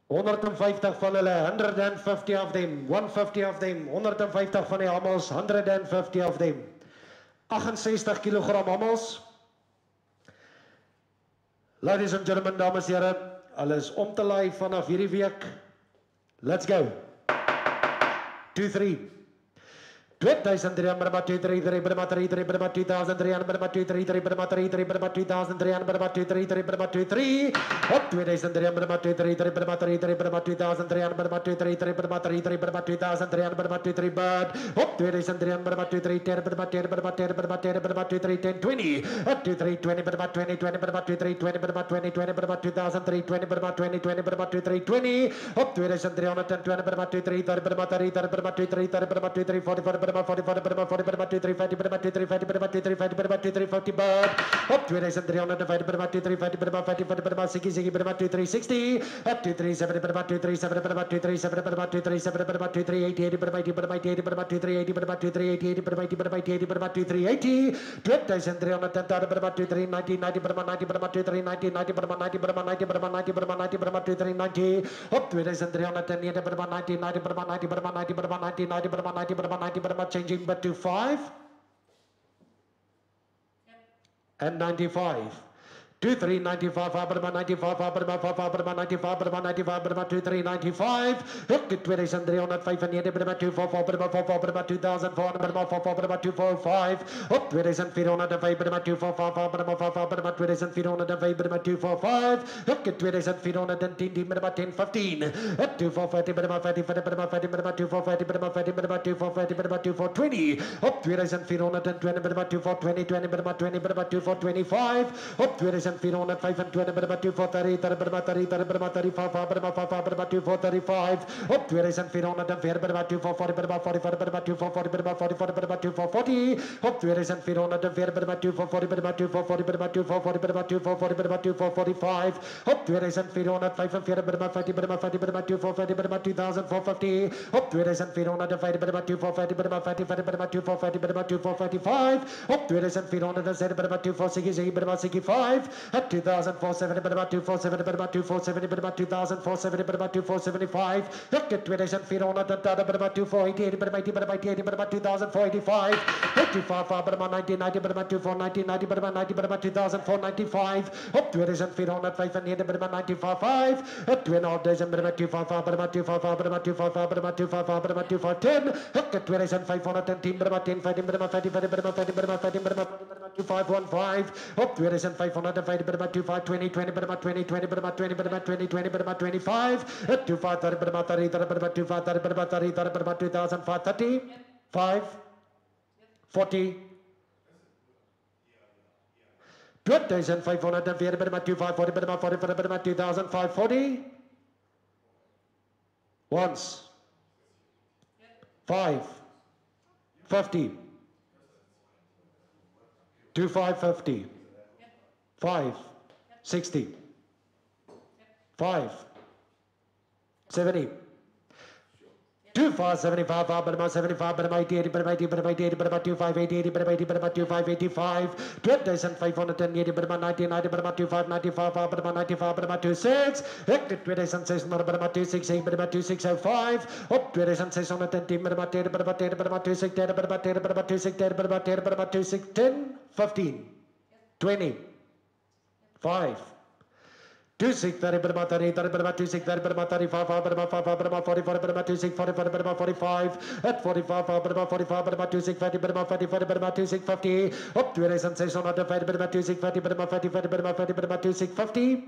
150 van hulle, 150 of them, 150 of them, 150 van die hamels, 150 of them, 68 kilogram hamels. Ladies and gentlemen, dames en heren, hulle is om te laai vanaf hierdie week. Let's go. 2-3. 2300 per matiti 3 per matiti 3 per matiti 2300 per matiti 3 per matiti 3 per matiti 2300 per matiti 3 per matiti 3 op 2300 per matiti 3 per matiti 3 per matiti 2300 per matiti 3 per matiti 3 per matiti 2300 per matiti 3 bad op 2300 per matiti 3 10 per matiti per matiti per matiti per matiti 3 10 20 up to 320 per matiti 20 per matiti 3 20 per matiti 20 per matiti 3 20 per matiti 20 per matiti 3 20 op 2320 per matiti 3 per matiti 3 per matiti 3 40 per bird. Op 2300 divided by 235 by 50 by 60 by 2360 up 237 by 237 by 237 by 237 by 2380 by 80 by 80 by 280 by 280 by 80 by 80 by 280 2310 by 2390 90 by 90 by 2390 90 by 90 by 90 by 90 by 90 by 2390 up 2310 by 90 90 by 90 by 90 by 90 90 by 90 by 90 by changing but to 5 and 95. 2395, 95, 95, 2395, hook at 2305 and 244, 2445, up 2405, 245, hook at 2410, 1015, up 240, 240, up 2420, 220, 225, up 2405 and 20, 240, 35, up 2404, 240, 240, up 2404, 245, up 2405 and 2450, up 2445, up 2465, at 2047, about 247, about 247, about 2047, about 2475, up to 2400, about 2488, about 80, about 2485, 85, about 1990, about 2490, 90, about 90, about 2495, up to 2405 and 8, about 95, at 12 days, about 255, about 255, about 255, about 255, about 210, up to 2510, about 10, about 2515, up 2500, about 25, 20, 20, about 20, 20, about 20, about 20, 20, about 25, at 25, 30, about 30, about 25, 30, about 30, about 2005, 30, 5, 40, 2500, about 25, 40, about 40, about 2005, 40, once, 5, 50, 2550, 5, 60, 5, 70, 25, 75, 75, 80, 80, 80, 80, 25, 80, 80, 80, 25, 85, 2580, 90, 90, 25, 95, 95, 26, 26, 26, 2605, up 2610, 15, 20, 5, 26, 30, 30, 26, 30, 35, 45, 26, 45, at 45, 45, 26, 50, 26, 50, up 2600, 26, 50, 26, 50,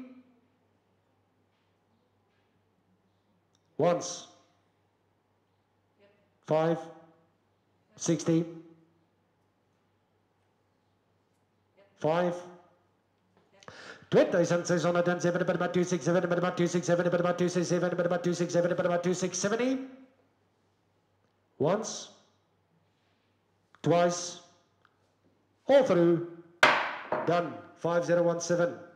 once, 5, 60, 5, 2607, about 267, about 267, about 267, about 267, about 2670. Once, twice, all through, done. 5017.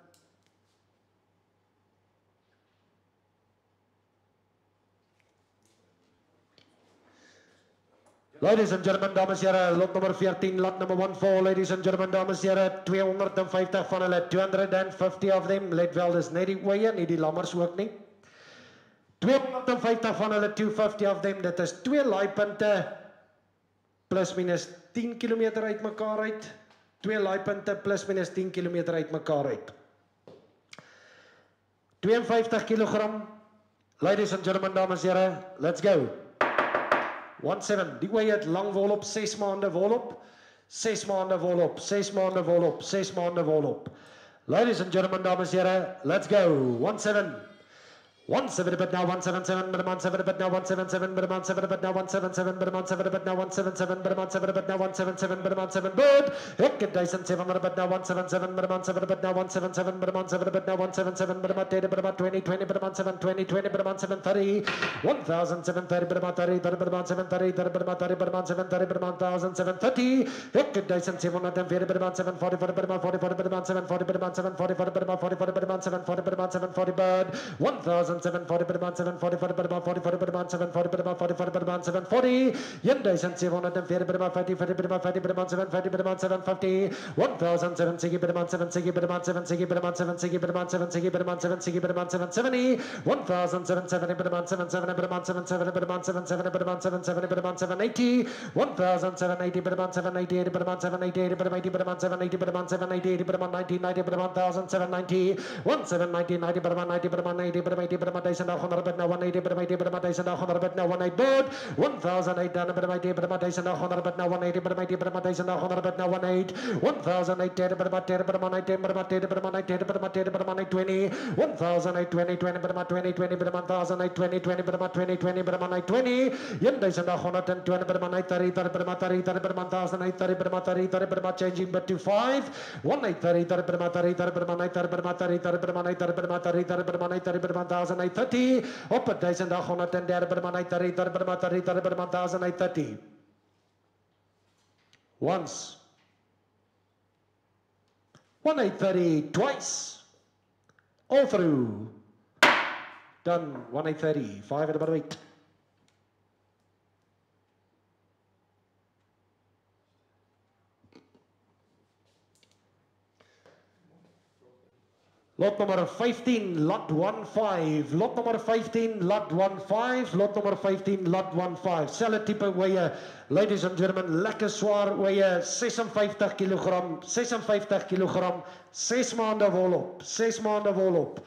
Ladies and gentlemen, dames en heren, lot nummer 14, lot number 14, ladies and gentlemen, dames en heren, 250 van hulle, 250 of them, let wel, dis net die oeie, nie die lammers ook nie. 250 van hulle, 250 of them, dit is 2 laaipunte, plus minus 10 kilometer uit mekaar uit, 2 laaipunte, plus minus 10 kilometer uit mekaar uit. 52 kilogram, ladies and gentlemen, dames en heren, let's go. 17, die ooi het lang wol op, 6 maande wol op, 6 maande wol op, 6 maande wol op, 6 maande wol op. Ladies and gentlemen, dames en heren, let's go. 17, 17 but now 177 but 17 but now 177 but 17 but now 177 but 17 but now 177 but 17 but now 177 but 17 bird Hekket Dyson 700 but now 177 but 17 but now 177 but 17 but now 177 but about 10 but about 20 20 but about 7 20 20 but about 730 1730 but about 30 but about 730 but about 30 but about 730 but about 1730 Hekket Dyson 740 but about 740 but about 40 but about 740 but about 740 but about 40 but about 740 but about 740 bird 1740 but about 740 but about 40 but about 740 but about 40 but about 740 Dyson 740 but about 50 50 but about 50 but about 750 but about 750 1760 but about 760 but about 760 but about 760 but about 760 but about 760 but about 770 1770 but about 77 but about 77 but about 77 but about 77 but about 780 1780 but about 780 but about 780 but about 80 but about 780 but about 780 but about 1990 but about 1790 1790 90 but about 90 but about 90 but about 80 but about 100 but now 180 but about 80 but about 100 but now 18 bird 1800 but about 80 but about 100 but now 180 but about 80 but about 100 but now 18 1810 but about 10 but about 19 but about 10 but about 19 but about 10 but about 20 1820 20 but about 20 20 but about 1820 20 but about 20 20 but about 20 120 but about 30 30 but about 30 30 but about 1830 but about 30 30 but about changing but to 5 1830 30 but about 30 30 but about 30 but about 30 30 but about 30 but about 30 30 but about 30 but about 1830 op 1830 but about 30 30 but about 30 30 but about 1830 once 1830 twice all through done 1830 5 at about 8 lot nummer 15 lot 15 lot nummer 15 lot 15 lot nummer 15 lot 15 selfe tipe weie ladies and gentlemen lekker swaar weie 56 kg 56 kg 6 maande volop 6 maande volop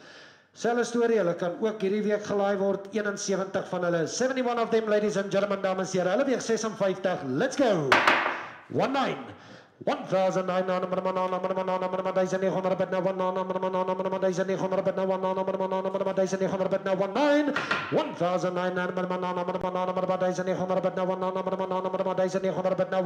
selfe storie hulle kan ook hierdie week gelaai word 71 van hulle 71 of them ladies and gentlemen dames en here hulle weeg 56 let's go 19 1900 but now 1900 but now 1900 but now 1900 but now 1900 but now 19 1900 but now 1900 but now 1900 but now 1900 but now 19 1900 but now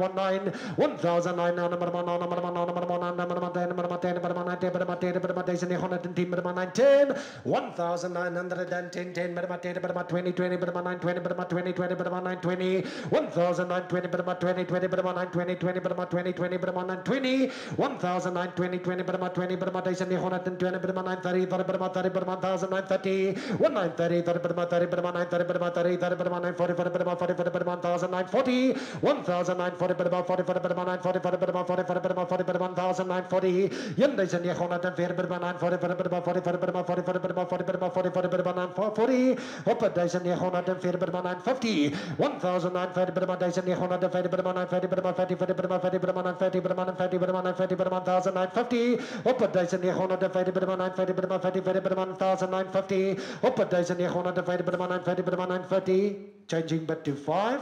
20 but about 20 1920 20 but about 20 but about 1920 but about 930 but about 30 but about 1930 1930 but about 30 but about 930 but about 30 but about 940 but about 40 but about 1940 1940 but about 40 but about 940 but about 40 but about 40 but about 1940 1940 but about 940 but about 40 but about 40 but about 40 but about 40 but about 940 op 1940 but about 950 1950 but about 1950 but about 950 but about 50 but about 50 but about 950 but about 50 but about 950 but about 1950 op 1950 but about 950 but about 50 but about 1950 op 1950 but about 950 but about 950 changing but to 5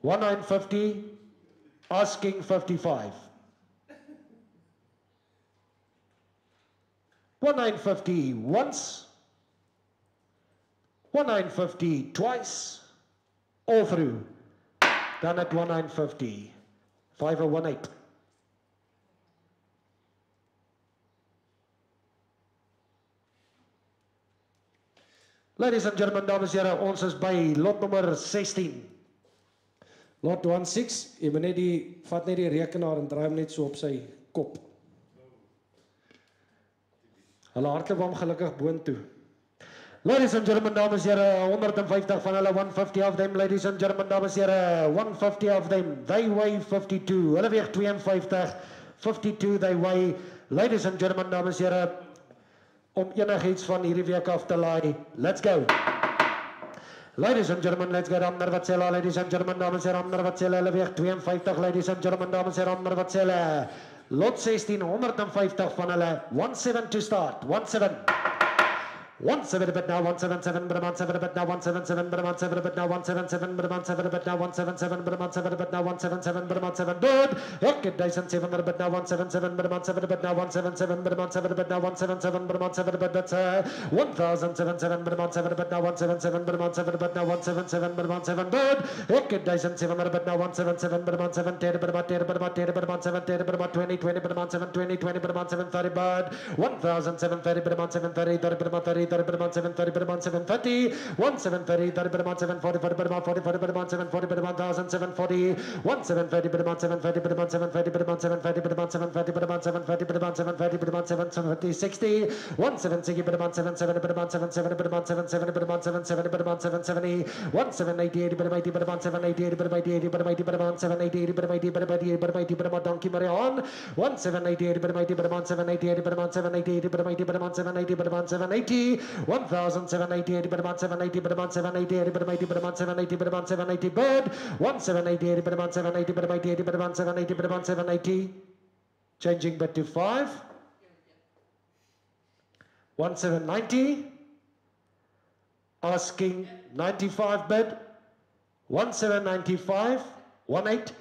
1950 asking 55 1950 once 1950 twice all through done at 1950 5018 ladies and gentlemen dames en here ons is by lot nummer 16 lot 16 jy moet net vat net die rekenaar en draai hom net so op sy kop hulle hardloop hom gelukkig boontoe ladies and gentlemen dames en here 150 van hulle 150 of them ladies and gentlemen dames en here 150 of them they weigh 52 hulle weeg 52 52 they weigh ladies and gentlemen dames en here om enigiets van hierdie week af te laai let's go ladies and gentlemen let's get on Narvatsela ladies and gentlemen dames en here on Narvatsela hulle weeg 52 ladies and gentlemen dames en here on Narvatsela lot 16 150 van hulle 17 to start 17 17 bit now 177 but 17 bit now 177 but 17 bit now 177 but 17 bit now 177 but 17 bit now 177 but 17 good ek dyson 700 bit now 177 but 17 bit now 177 but 17 bit now 177 but 17 bit that's 1077 but 17 bit now 177 but 17 bit now 177 but 17 good ek dyson 700 bit now 177 but 17 but 10 but 10 but 17 but 20 20 but 7 20 20 but 7 30 but 1730 but 7 30 30 but 30 30 but 730 but 730 1730 30 but 740 40 but 40 40 but 740 but 1740 1730 but 730 but 730 but 730 but 730 but 730 but 730 but 730 60 1760 but 77 but 77 but 77 but 77 but 770 1780 but 80 but 780 but 80 but 80 but 780 but 80 but 80 but 80 but donkey Marion 1788 but 80 but 788 but 780 but 80 but 780 but 780 1788 but 780 but 788 but 80 but 780 but 780 bird 1788 but 780 but 80 but 780 but 780 changing but to 5 1790 asking 95 bid 1795 18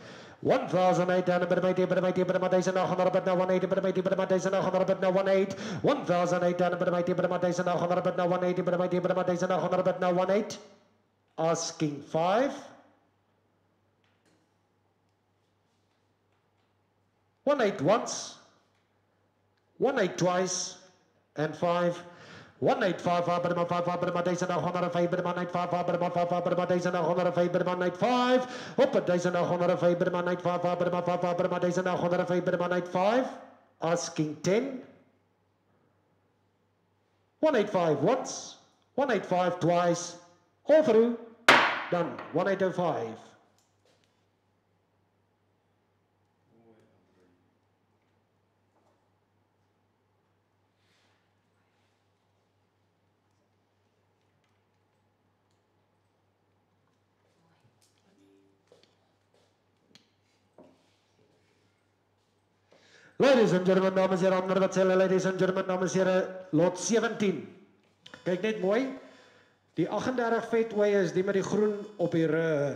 1800 but 80 but 80 but 1800 but now 180 but 80 but 1800 but now 18 1800 but 80 but 1800 but now 180 but 80 but 1800 but now 18 asking 5 18 once 18 twice and 5 185 but 5 but 1805 but 185 but 5 but 1805 but 185 up at 1805 but 185 but 5 but 1805 but 185 asking 10 185 once 185 twice all through done 1805 Ladies and gentlemen, dames en heren, wat sê hulle, ladies and gentlemen, dames en heren, lot 17. Kyk net mooi. Die 38 vetooi is die met die groen op die rug.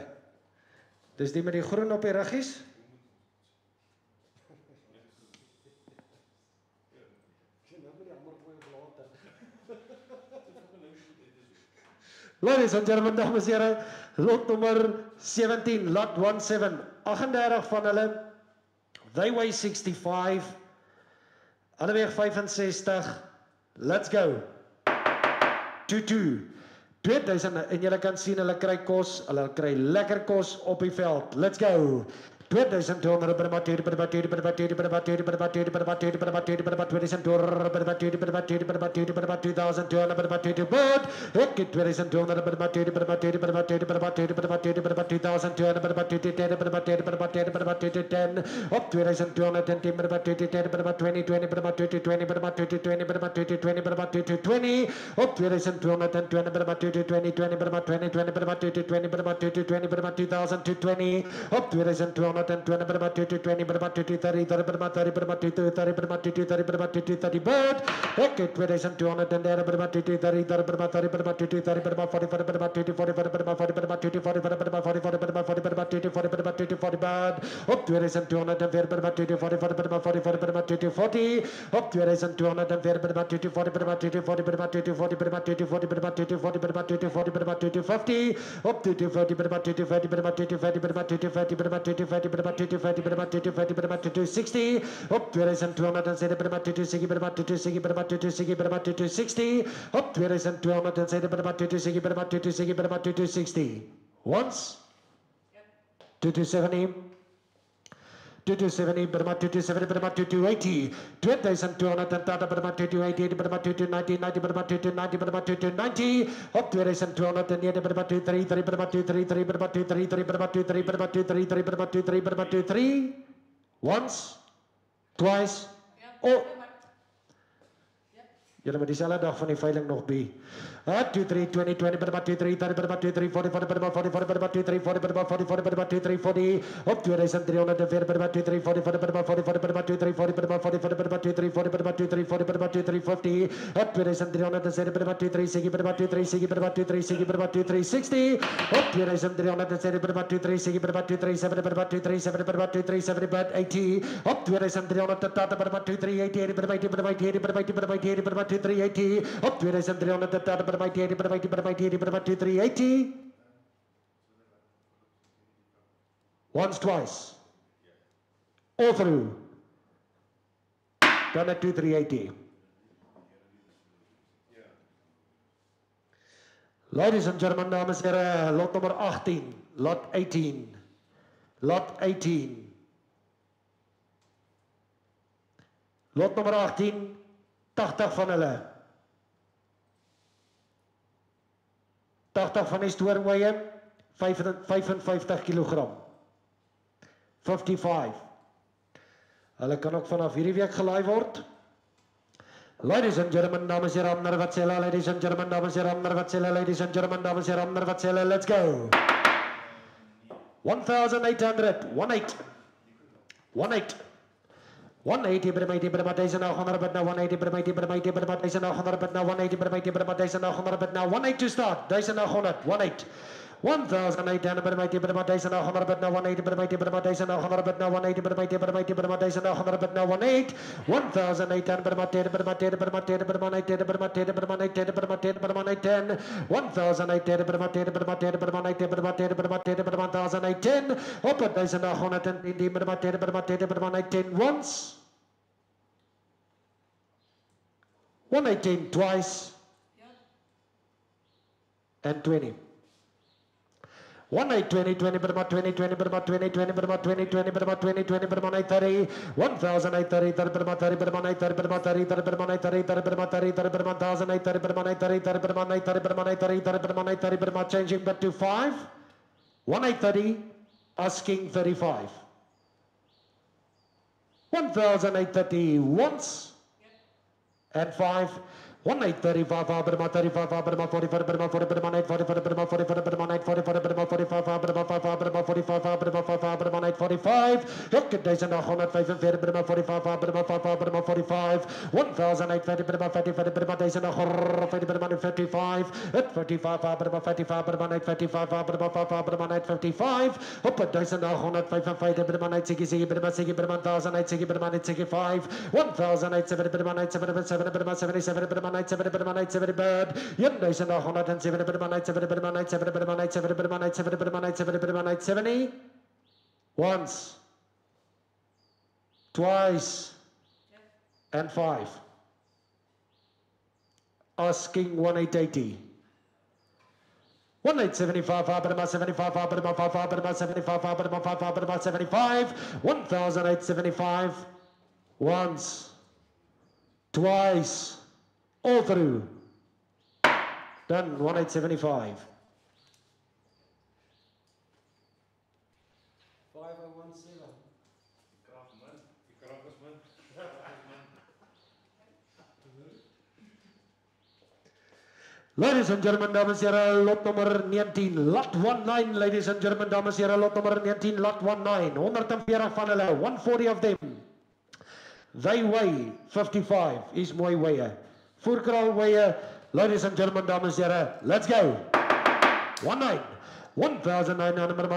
Dis die met die groen op die ruggies. Ladies and gentlemen, dames en heren, lot nummer 17, lot 17. 38 van hulle. They weigh 65. Hulle weeg 65. Let's go. 2-2. 2000 en julle kan sien hulle kry kos, hulle kry lekker kos op die veld. Let's go. 2200 per batterie per batterie per batterie per batterie per batterie per batterie per batterie per batterie 2200 per batterie per batterie per batterie per batterie 2200 per batterie bird ek 2200 per batterie per batterie per batterie per batterie per batterie per batterie 2200 per batterie 10 per batterie per batterie per batterie 10 op 2210 per batterie 10 per batterie 20 per batterie 20 per batterie 20 per batterie 20 per batterie 20 op 2220 per batterie 20 20 per batterie 20 per batterie 20 per batterie 20 per batterie 1020 op 2200 and 20 per battery 20 per battery 30 per battery per battery 30 per battery 30 per battery 30 bird ek 2200 and per battery 30 per battery per battery 30 per 40 per battery 40 per 40 per battery 40 per 40 per 40 per battery 40 per battery 40 bird op 2200 and per battery 40 per 40 per battery 40 op 2200 and per battery 40 per battery 40 per battery 40 per battery 40 per battery 40 per battery 40 per battery 50 op 40 per battery 50 per battery 50 per battery 50 per battery 50 per battery 50 per battery 50 per battery 60 op 2200 per battery 60 per battery 60 per battery 60 per battery 60 op 2200 per battery 60 per battery 60 per battery 60 once 2270 270 per battery 270 per battery 280 2230 per battery 280 per battery 290 90 per battery 290 per battery 290 op 2290 per battery 3 3 per battery 3 3 per battery 3 3 per battery 3 per battery 3 3 per battery 3 per battery 3 once twice oh julle met dieselfde dag van die veiling nog be 2, 3, 20, 20, 2, 3, 30, 2, 3, 40, 40, 40, 40, 2, 3, 40, 40, 40, 2, 3, 40, op 2304, 2, 3, 40, 40, 40, 2, 3, 40, 40, 2, 3, 40, 2, 3, 40, 2, 3, 50, op 2307, 2, 3, 60, 2, 3, 60, 2, 3, 60, 2, 3, 60, op 2307, 2, 3, 60, 2, 3, 7, 2, 3, 7, 2, 3, 7, 80, op 2300, 2, 3, 80, 2, 3, 80, 2, 3, 80, op 2300, 2, 3, 80, once, twice, all through, done at 2, 3, 80. Ladies and gentlemen, dames en heren, lot nummer 18, lot 18, lot 18. Lot nummer 18, 80 van hulle. 80 van die storingwye, 55 kilogram. 55. Hulle kan ook vanaf hierdie week gelaai word. Ladies and gentlemen, dames en heren, wat sê hulle? Ladies and gentlemen, dames en heren, wat sê hulle? Ladies and gentlemen, dames en heren, wat sê hulle? Let's go. 1,800, 18, 18. 180 180 to start 1800 18 1,800 once 118 twice and 20. 1820 20 20 20 20 20 20 20 20 20 20 30 1830 30 changing back to 5 1830 asking 35 1830 once and 5 1835 35 45 1,870 bad. 1,870 once, twice, and 5. Asking 1880. 1,875 75 1,875 once, twice, all through. Done. 1,875. 5017. Ladies and gentlemen, dames en heren, lot nummer 19, lot 19, ladies and gentlemen, dames en heren, lot nummer 19, lot 19, 140 van hulle, 140 of them. They weigh 55, is mooi weigh. Voorkraal weigh, ladies and gentlemen, dames en heren, let's go. 19. 1,900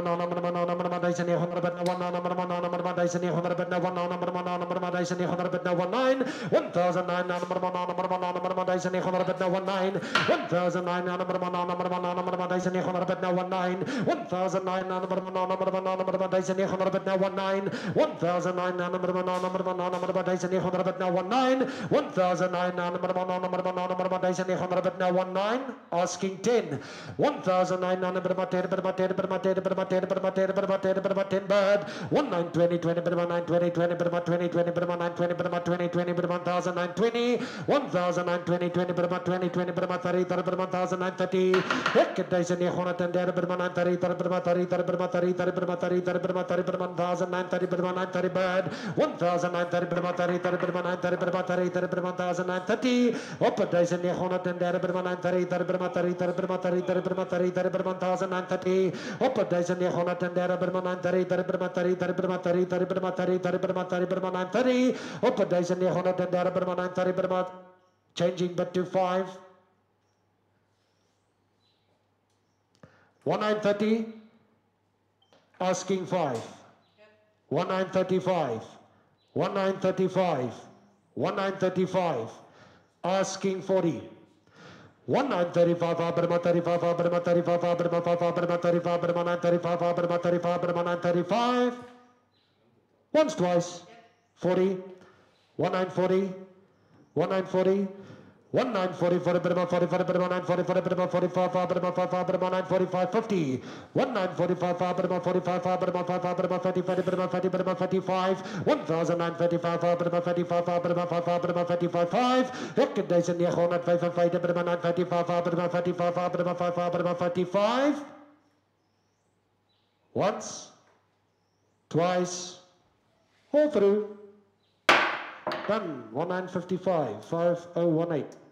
asking 10. 1,900 bird. 1920 20 bird 920 20 bird 20 20 bird 920 bird 20 20 bird 1920 1920 20 bird 20 20 bird 30 30 bird 1930 1903 bird 930 30 bird 30 30 bird 30 30 bird 30 30 bird 30 bird 1930 bird 930 bird 1930 bird 30 30 bird 930 bird 30 30 bird 1930 op 1903 bird 930 30 bird 30 30 bird 30 30 bird 30 30 bird 1930 op 1903 bird 930 30 bird 30 30 bird 30 30 bird 30 30 bird 30 bird 930 op 1903 bird 930 bird changing but to 5 1930 asking 5 1935 1935 1935 asking 40 1935 35 935 once twice 40 1940 1940 1940 for the 40 for the 940 for the 45 for the 945 50 1945 for the 45 for the 50 for the 50 for the 55 1935 for the 55 for the 55 5 1955 for the 935 for the 55 for the 55 once twice all through done 1955 5018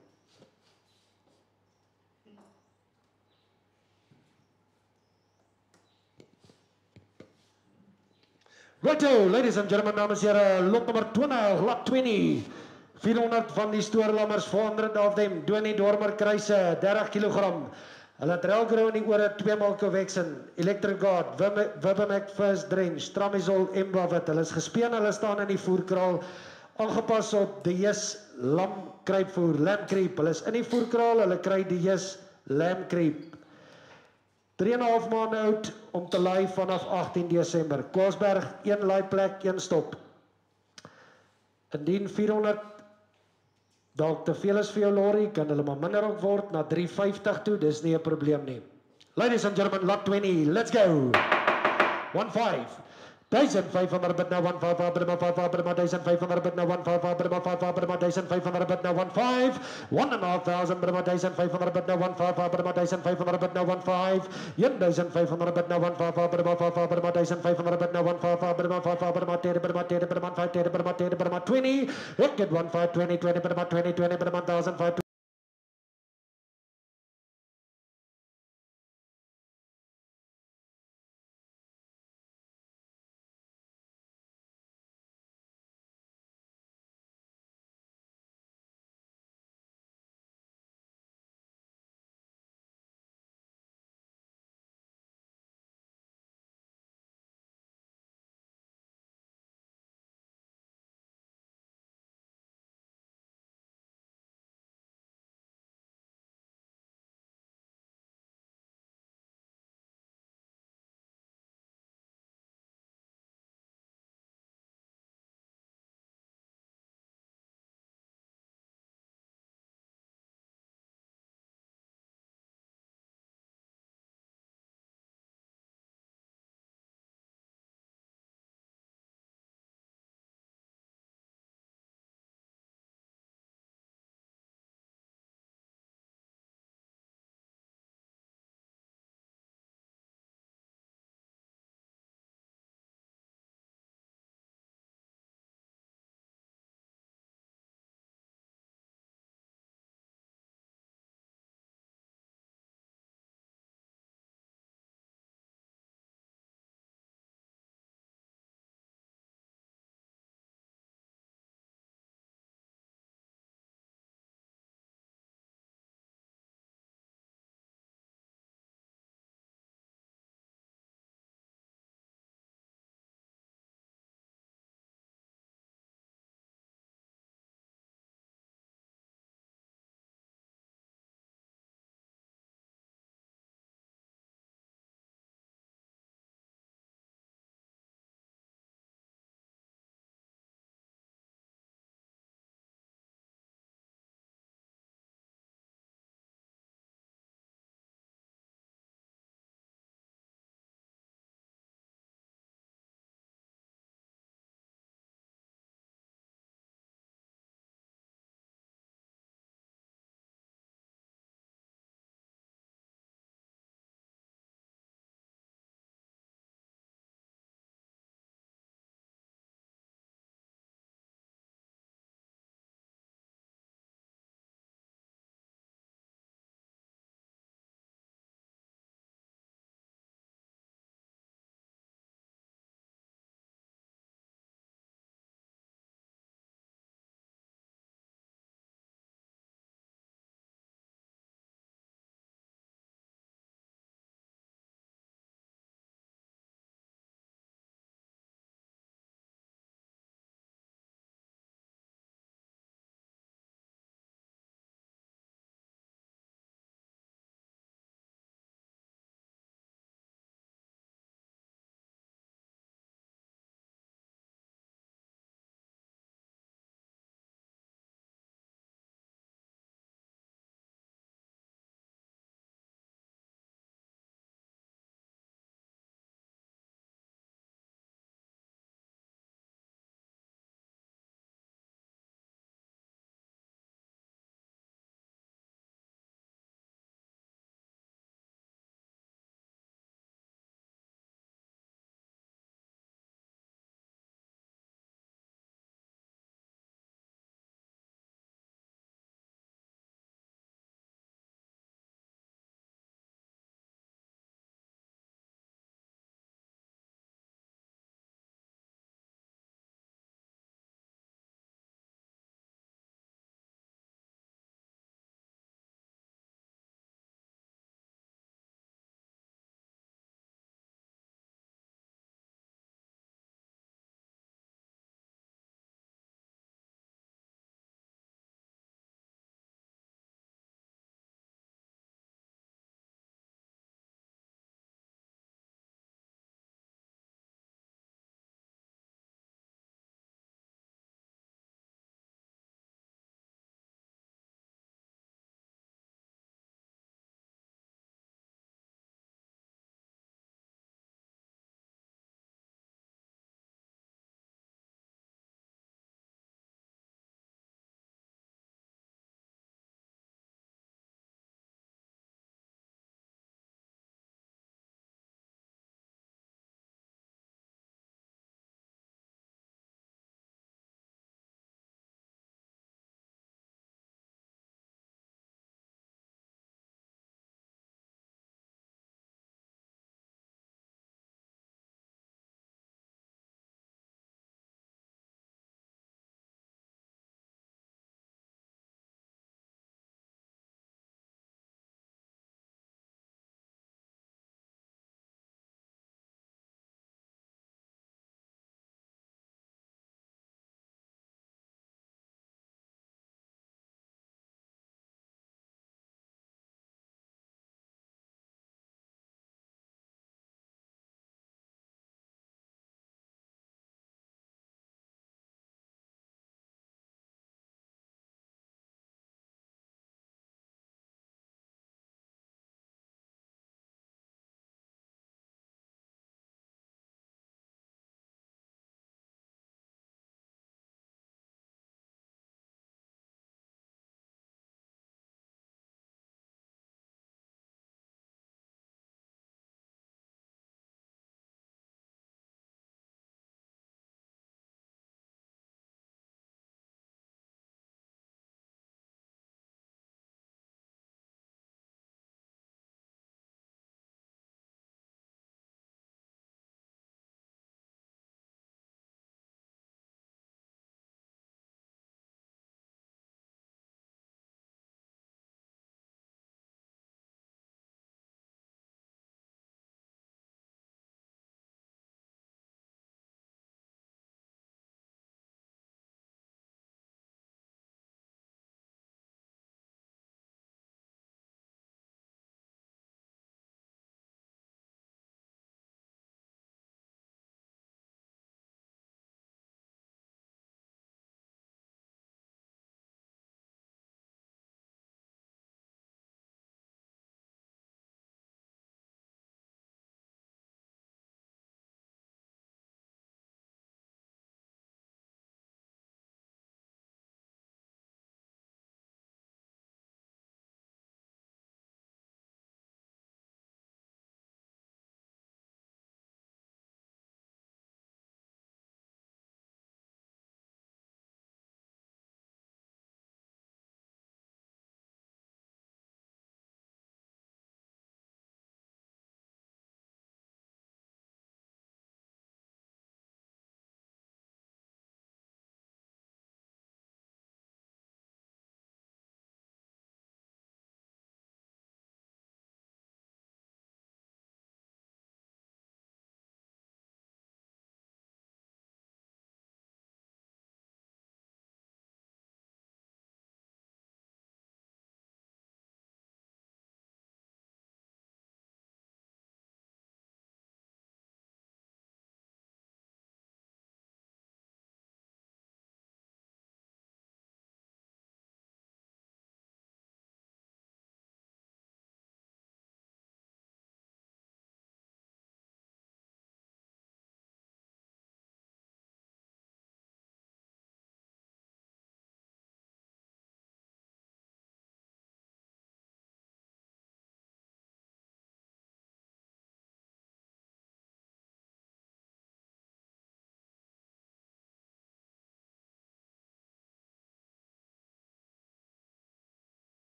Righto, ladies and gentlemen, dames en heren, lot nummer 20, lot 20. 400 van die stoorlammers, 400 of them, Donie Dormer kruise, 30 kilogram. Hulle het Relgro in die oore, 2 maal Covexin, Electric Guard, Wibamac First Drench, Tramizol, Embavit. Hulle is gespeen, hulle staan in die voerkraal, aangepas op die Jes lam kruipvoer, lamb creep. Hulle is in die voerkraal, hulle kry die Jes lamb creep. 3,5 maande oud om te laai vanaf 18 Desember. Koosberg, 1 laaiplek, 1 stop. Indien 400 dalk te veel is vir jou lorry, kan hulle maar minder ook word na 350 toe, dis nie 'n probleem nie. Ladies and gentlemen, lot 20, let's go. 15. 1500 bid now 15 bid now 1500 bid now 15 bid now 15 bid now 1500 bid now 15 1500 bid now 1500 bid now 15 bid now 1500 bid now 15 1500 bid now 15 bid now 15 bid now 1500 bid now 15 bid now 15 bid now 10 bid now 10 bid now 5 10 bid now 10 bid now 20 ek get 15 20 20 bid now 20 20 bid now 1005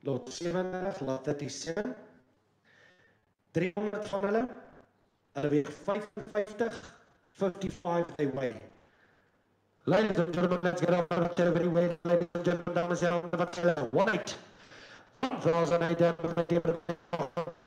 lot 37, lot 37. 300 van hulle weeg 55 they weigh. Ladies and gentlemen, let's get on to every way. Ladies and gentlemen, dames en heren, wat white. 1,800